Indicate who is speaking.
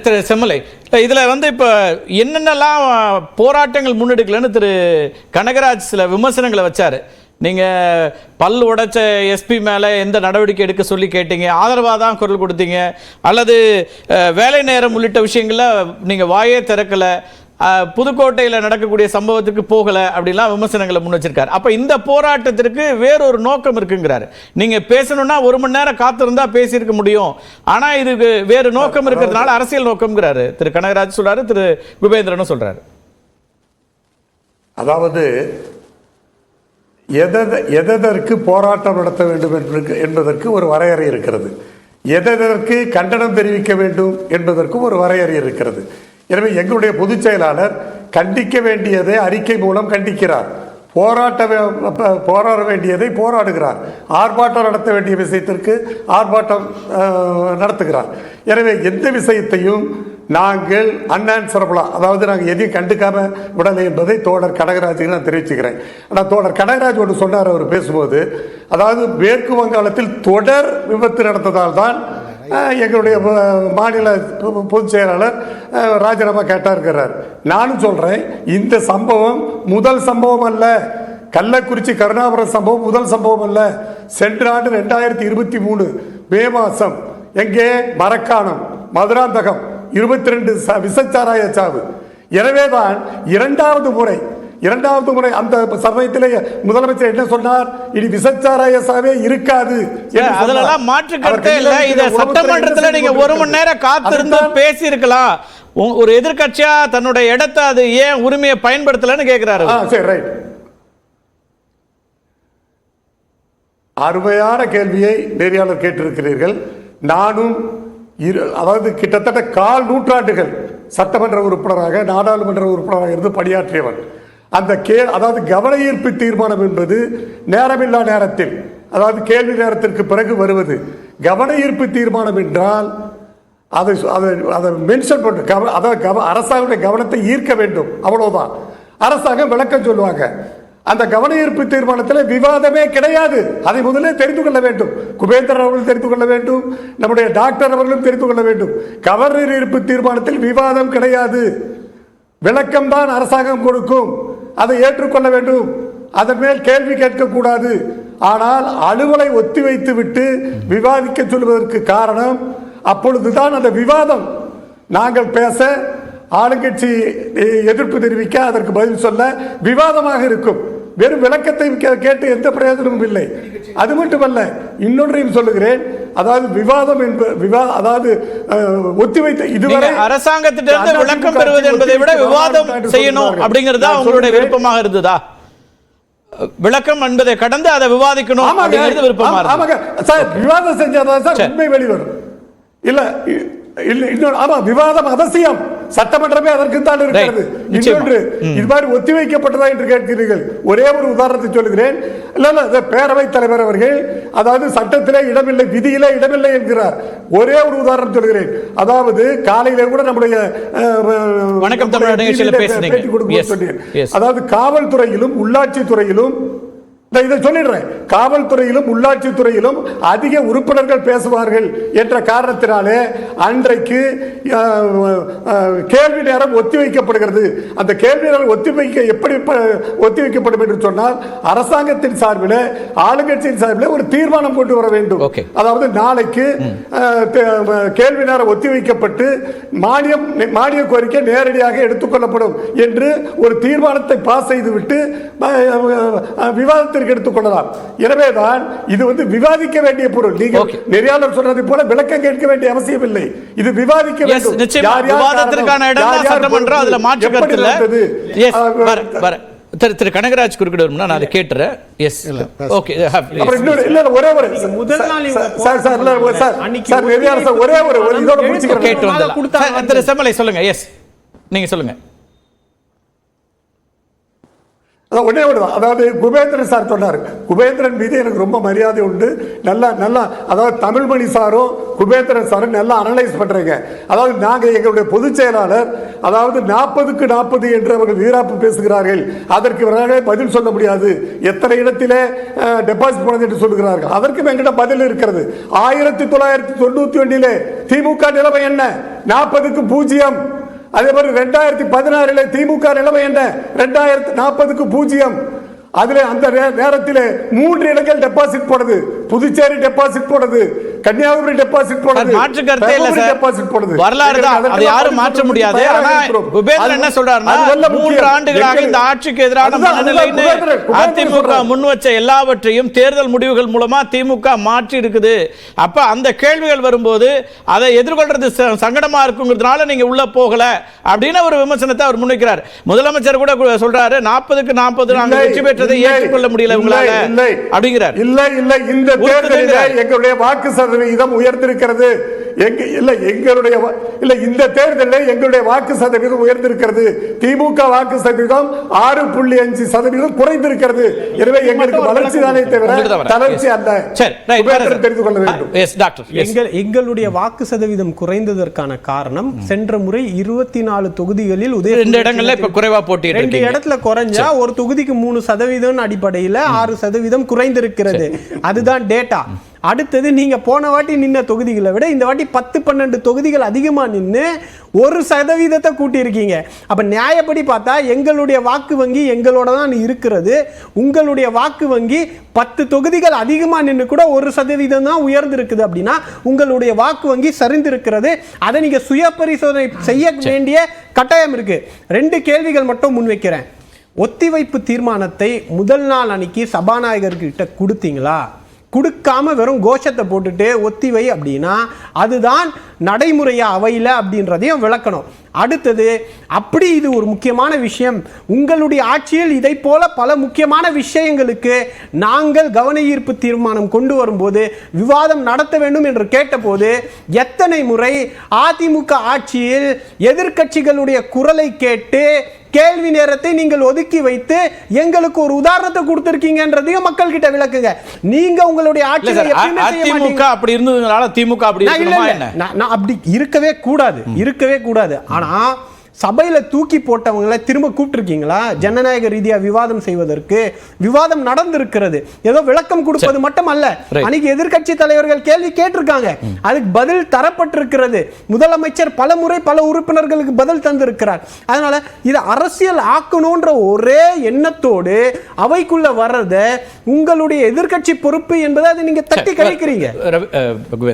Speaker 1: திரு செம்மலை, இதில் வந்து இப்போ என்னென்னலாம் போராட்டங்கள் முன்னெடுக்கலன்னு திரு கனகராஜ் சில விமர்சனங்களை வச்சார். நீங்கள் பல் உடைச்ச எஸ்பி மேலே எந்த நடவடிக்கை எடுக்க சொல்லி கேட்டீங்க, ஆதரவாக தான் குரல் கொடுத்தீங்க, அல்லது வேலை நேரம் உள்ளிட்ட விஷயங்களில் நீங்கள் வாயே திறக்கலை, புதுக்கோட்டையில் நடக்கக்கூடிய சம்பவத்துக்கு போகலை, அப்படிலாம் விமர்சனங்களை முன் வச்சிருக்காரு. அப்போ இந்த போராட்டத்திற்கு வேறொரு நோக்கம் இருக்குங்கிறாரு. நீங்கள் பேசணும்னா 1 மணி நேரம் காத்திருந்தா பேசியிருக்க முடியும், ஆனால் இதுக்கு வேறு நோக்கம் இருக்கிறதுனால அரசியல் நோக்கம்ங்கிறாரு திரு கனகராஜ் சொல்றாரு, திரு குபேந்திரனும் சொல்றாரு.
Speaker 2: அதாவது எதற்கு போராட்டம் நடத்த வேண்டும் என்பதற்கு ஒரு வரையறை இருக்கிறது, எதற்கு கண்டனம் தெரிவிக்க வேண்டும் என்பதற்கும் ஒரு வரையறை இருக்கிறது. எனவே எங்களுடைய பொதுச் செயலாளர் கண்டிக்க வேண்டியதை அறிக்கை மூலம் கண்டிக்கிறார், போராட வேண்டியதை போராடுகிறார், ஆர்ப்பாட்டம் நடத்த வேண்டிய விஷயத்திற்கு ஆர்ப்பாட்டம் நடத்துகிறார். எனவே எந்த விஷயத்தையும் நாங்கள் அன்ஆன்சரபிளா, அதாவது நாங்கள் எதையும் கண்டுக்காம விடலை என்பதை தோழர் கனகராஜுக்கு நான் தெரிவிச்சுக்கிறேன். ஆனால் தோழர் கனகராஜ் ஒன்று சொன்னார் அவர் பேசும்போது, அதாவது மேற்கு வங்காளத்தில் தொடர் விபத்து நடந்ததால் தான் எங்களுடைய மாநில பொதுச் செயலாளர் ராஜினாமா கேட்டாருக்கிறார். நானும் சொல்றேன், இந்த சம்பவம் முதல் சம்பவம் அல்ல, கள்ளக்குறிச்சி கருணாபுரம் சம்பவம் முதல் சம்பவம் அல்ல. சென்ற ஆண்டு 2023 மே மாதம் எங்கே மரக்காணம் மதுராந்தகம் 22 விசச்சாராய சாவு. எனவேதான் இரண்டாவது முறை அந்த சமயத்திலே முதலமைச்சர் என்ன சொன்னார், இனி விசச்சாராய சாவே இருக்காது.
Speaker 1: அதெல்லாம் மாற்று கருத்தே இல்ல. இத சட்டமன்றத்துல நீங்க 1 மணி நேரம் காத்திருந்து பேசி இருக்கலாம். ஒரு எதிர்க்கட்சியா தன்னுடைய இடத்தை அது ஏன் உரிமையை பயன்படுத்தலன்னு கேட்கிறாரு.
Speaker 2: சரி, ரைட். அருமையான கேள்வியை நெறியாளர் கேட்டிருக்கிறீர்கள். நானும் அதாவது கிட்டத்தட்ட 1/4 நூற்றாண்டுகள் சட்டமன்ற உறுப்பினராக நாடாளுமன்ற உறுப்பினராக இருந்து பணியாற்றியவன். அந்த அதாவது கவன ஈர்ப்பு தீர்மானம் என்பது நேரமில்லா நேரத்தில், அதாவது கேள்வி நேரத்திற்கு பிறகு வருவது. கவன ஈர்ப்பு தீர்மானம் என்றால் அதை மென்ஷன் பண்ண, அதாவது அரசாங்கத்துடைய கவனத்தை ஈர்க்க வேண்டும், அவ்வளவுதான். அரசாங்கம் விளக்கம் சொல்லுவாங்க. அந்த கவன ஈர்ப்பு தீர்மானத்தில் விவாதமே கிடையாது. அதை முதலே தெரிந்து கொள்ள வேண்டும். குபேந்திரன் அவர்களும் தெரிந்து கொள்ள வேண்டும், நம்முடைய டாக்டர் அவர்களும் தெரிந்து கொள்ள வேண்டும். கவன ஈர்ப்பு தீர்மானத்தில் விவாதம் கிடையாது, விளக்கம் தான் அரசாங்கம் கொடுக்கும், அதை ஏற்றுக்கொள்ள வேண்டும், அதன் மேல் கேள்வி கேட்கக்கூடாது. ஆனால் அலுவலை ஒத்திவைத்து விட்டு விவாதிக்க சொல்வதற்கு காரணம், அப்பொழுதுதான் அந்த விவாதம், நாங்கள் பேச, ஆளுங்கட்சி எதிர்ப்பு தெரிவிக்க, அதற்கு பதில் சொல்ல விவாதமாக இருக்கும். வெறும் விளக்கத்தை கேட்டு எந்த பிரயோஜனமும் இல்லை. அது மட்டுமல்ல, இன்னொன்றையும் சொல்லுகிறேன், அதாவது விவாதம் அதாவது ஒத்திவைத்த இதுவரை
Speaker 1: அரசாங்கத்திலிருந்து விளக்கம் பெறுவது என்பதை விட விவாதம் செய்யணும் அப்படிங்கிறதா உங்களுடைய விருப்பமாக இருந்ததா? விளக்கம் என்பதை கடந்து அதை விவாதிக்கணும் அப்படிங்கிறது விருப்பமா இருக்கு
Speaker 2: சார். விவாதம் செஞ்சாதான் சார் உண்மை வெளிவரும். இல்ல இன்னொரு, ஆமா, விவாதம் அவசியம், சட்டமன்றமே அதற்கு தான் இருக்கிறது. இன்னொன்று, இது மாதிரி ஒத்திவைக்கப்பட்டதா என்று கேட்கிறீர்கள். ஒரே ஒரு உதாரணத்தை சொல்லுகிறேன். இல்ல, பேரவைத் தலைவர் அவர்கள் அதாவது சட்டத்திலே இடமில்லை, விதியிலே இடமில்லை என்கிறார். ஒரே ஒரு உதாரணம் சொல்லுகிறேன். அதாவது காலையில கூட நம்முடைய
Speaker 1: வணக்கம் தமிழ் நிகழ்ச்சியில் பேசினீங்க.
Speaker 2: அதாவது காவல்துறையிலும் உள்ளாட்சி துறையிலும், இதை சொல்லிடுறேன், காவல்துறையிலும் உள்ளாட்சி துறையிலும் அதிக உறுப்பினர்கள் பேசுவார்கள் என்ற காரணத்தினாலே அன்றைக்கு கேள்வி நேரம் ஒத்திவைக்கப்படுகிறது. அந்த கேள்வி நேரம் எப்படி ஒத்திவைக்கப்படும் என்று சொன்னால், அரசாங்கத்தின் சார்பில், ஆளுங்கட்சியின் சார்பில் ஒரு தீர்மானம் கொண்டு வர வேண்டும். அதாவது நாளைக்கு கேள்வி நேரம் ஒத்திவைக்கப்பட்டு மானிய கோரிக்கை நேரடியாக எடுத்துக்கொள்ளப்படும் என்று ஒரு தீர்மானத்தை பாஸ் செய்துவிட்டு விவாதத்திற்கு எடுத்துக்கொள்ளலாம். எனவேதான் இது விவாதிக்க வேண்டிய பொருள். நீங்கள் நெறியாளர் சொன்னதை போல விளக்கம் கேட்க வேண்டிய அவசியம் இல்லை. இது விவாதிக்க வேண்டும்.
Speaker 1: விவாதத்திற்கான இடம் தான் சட்டமன்றம், அதுல மாற்று கருத்து இல்லை. திரு கனகராஜ் குறுக்கிட வரும்னா நான் அதை கேட்டுறேன். S, okay.
Speaker 2: அப்புறம் இன்னொரு, இல்ல, ஒரே ஒரு முதல் நாள் சார் நெறியாளர் சார் ஒரே ஒரு இதோட முடிச்சுக்கிறேன்.
Speaker 1: கேட்டு வந்தா திரு செம்மலை சொல்லுங்க. எஸ், நீங்க சொல்லுங்க.
Speaker 2: ஒன்னே ஒன்று, அதாவது குபேந்திரன் சார் சொன்னார். குபேந்திரன் மீது எனக்கு ரொம்ப மரியாதை உண்டு. நல்லா அதாவது தமிழ்மணி சாரும் குபேந்திரன் சாரும் நல்லா அனலைஸ் பண்றீங்க. அதாவது நாங்கள் எங்களுடைய பொதுச் செயலாளர் அதாவது 40க்கு 40 என்று அவர்கள் வீராப்பு பேசுகிறார்கள். அதற்கு இவர்களே பதில் சொல்ல முடியாது. எத்தனை இடத்திலே டெபாசிட் போனது என்று சொல்லுகிறார்கள். அதற்கு எங்கிட்ட பதில் இருக்கிறது. 1991 திமுக நிலைமை என்ன? 40க்கு 0. அதே மாதிரி 2016 திமுக நிலைமை என்ன? 2040க்கு 0. அதுல அந்த நேரத்தில் 3 இடங்கள் டெபாசிட் போனது. புதுச்சேரி டெபாசிட் போனது, கன்னியாகுமரி டெபாசிட் போனது,
Speaker 1: மாற்று கருத்தே இல்ல சார்.
Speaker 2: டெபாசிட் போனது.
Speaker 1: வரலாறு தான், அதை யாரும் மாற்ற முடியாது. ஆனா குபேந்திரன் என்ன சொல்றாருன்னா 3 ஆண்டுகளாக இந்த ஆட்சிக்கு எதிரான மனநிலைன்னு அதிமுக முன் வச்ச எல்லாவற்றையும் தேர்தல் முடிவுகள் மூலமா திமுக மாற்றி இருக்குது. அப்ப அந்த கேள்விகள் வரும்போது அதை எதிர்கொள்றது சங்கடமா இருக்குங்கிறதுனால நீங்க உள்ள போகல அப்படின்னு ஒரு விமர்சனத்தை அவர் முன்வைக்கிறார். முதலமைச்சர் கூட சொல்றாரு 40க்கு 40 நாங்கள் வெற்றி பெற்றதை ஏற்றுக்கொள்ள முடியல உங்களால அப்படிங்கிறார்.
Speaker 2: இல்ல இந்த தேர்தலில் எங்களுடைய வாக்கு சதவீதம் உயர்ந்திருக்கிறது. இந்த தேர்தலில் எங்களுடைய வாக்கு சதவீதம் உயர்ந்திருக்கிறது. திமுக வாக்கு சதவீதம் 6.5% குறைந்திருக்கிறது. எனவே எங்களுக்கு வளர்ச்சி தானே தவிர தளர்ச்சி அல்ல. தெரிந்து கொள்ள வேண்டும்.
Speaker 3: எங்களுடைய வாக்கு சதவீதம் குறைந்ததற்கான காரணம் சென்ற முறை 24 தொகுதிகளில்
Speaker 1: 2 இடங்கள்ல இப்ப குறைவா போட்டி
Speaker 3: 2 இடத்துல குறைஞ்சா ஒரு தொகுதிக்கு 3% அடிப்படையில் 6% குறைந்திருக்கிறது. அதுதான் டேட்டா. அடுத்தது நீங்க போன வாட்டி நின்ன தொகுதிகளை விட இந்த வாட்டி 10-12 தொகுதிகள் அதிகமா நின்று 1% கூட்டி இருக்கீங்க. அப்ப நியாயப்படி பார்த்தா எங்களுடைய வாக்கு வங்கி எங்களோட தான் இருக்கிறது. உங்களுடைய வாக்கு வங்கி 10 தொகுதிகள் அதிகமா நின்று கூட 1% தான் உயர்ந்து இருக்குது. அப்படின்னா உங்களுடைய வாக்கு வங்கி சரிந்திருக்கிறது. அதை நீங்க சுய பரிசோதனை செய்ய வேண்டிய கட்டாயம் இருக்கு. 2 கேள்விகள் மட்டும் முன்வைக்கிறேன். ஒத்திவைப்பு தீர்மானத்தை முதல் நாள் அன்னைக்கு சபாநாயகர்கிட்ட கொடுத்தீங்களா? கொடுக்காம வெறும் கோஷத்தை போட்டுட்டு ஒத்திவை அப்படின்னா அதுதான் நடைமுறையா அவையில் அப்படின்றதையும் விளக்கணும். அடுத்தது, அப்படி இது ஒரு முக்கியமான விஷயம், உங்களுடைய ஆட்சியில் இதை போல பல முக்கியமான விஷயங்களுக்கு நாங்கள் கவன ஈர்ப்பு தீர்மானம் கொண்டு வரும்போது விவாதம் நடத்த வேண்டும் என்று கேட்டபோது எத்தனை முறை அதிமுக ஆட்சியில் எதிர்க்கட்சிகளுடைய குரலை கேட்டு கேள்வி நேரத்தை நீங்கள் ஒதுக்கி வைத்து எங்களுக்கு ஒரு உதாரணத்தை கொடுத்திருக்கீங்கன்றதையும் மக்கள் கிட்ட விளக்குங்க. நீங்க உங்களுடைய ஆட்சியில்
Speaker 1: அப்படி இருந்ததுனால திமுக அப்படி
Speaker 3: அப்படி இருக்கவே கூடாது. ஆனா சபையில தூக்கி போட்டவங்களை திரும்ப கூப்பிட்டுருக்கீங்களா? ஜனநாயக ரீதியா விவாதம் செய்வதற்கு விவாதம் நடந்திருக்கிறது. ஏதோ விளக்கம் கொடுப்பது மட்டும் அல்ல. அன்னைக்கு எதிர்க்கட்சி தலைவர்கள் கேள்வி கேட்டிருக்காங்க, அதுக்கு பதில் தரப்பட்டிருக்கிறது. முதலமைச்சர் பல முறை பல உறுப்பினர்களுக்கு பதில் தந்திருக்கிறார். அதனால இது அரசியல் ஆக்கணும்ன்ற ஒரே எண்ணத்தோடு அவைக்குள்ள வர்றத உங்களுடைய எதிர்க்கட்சி பொறுப்பு என்பதை அதை நீங்க தட்டி கழிக்கிறீங்க.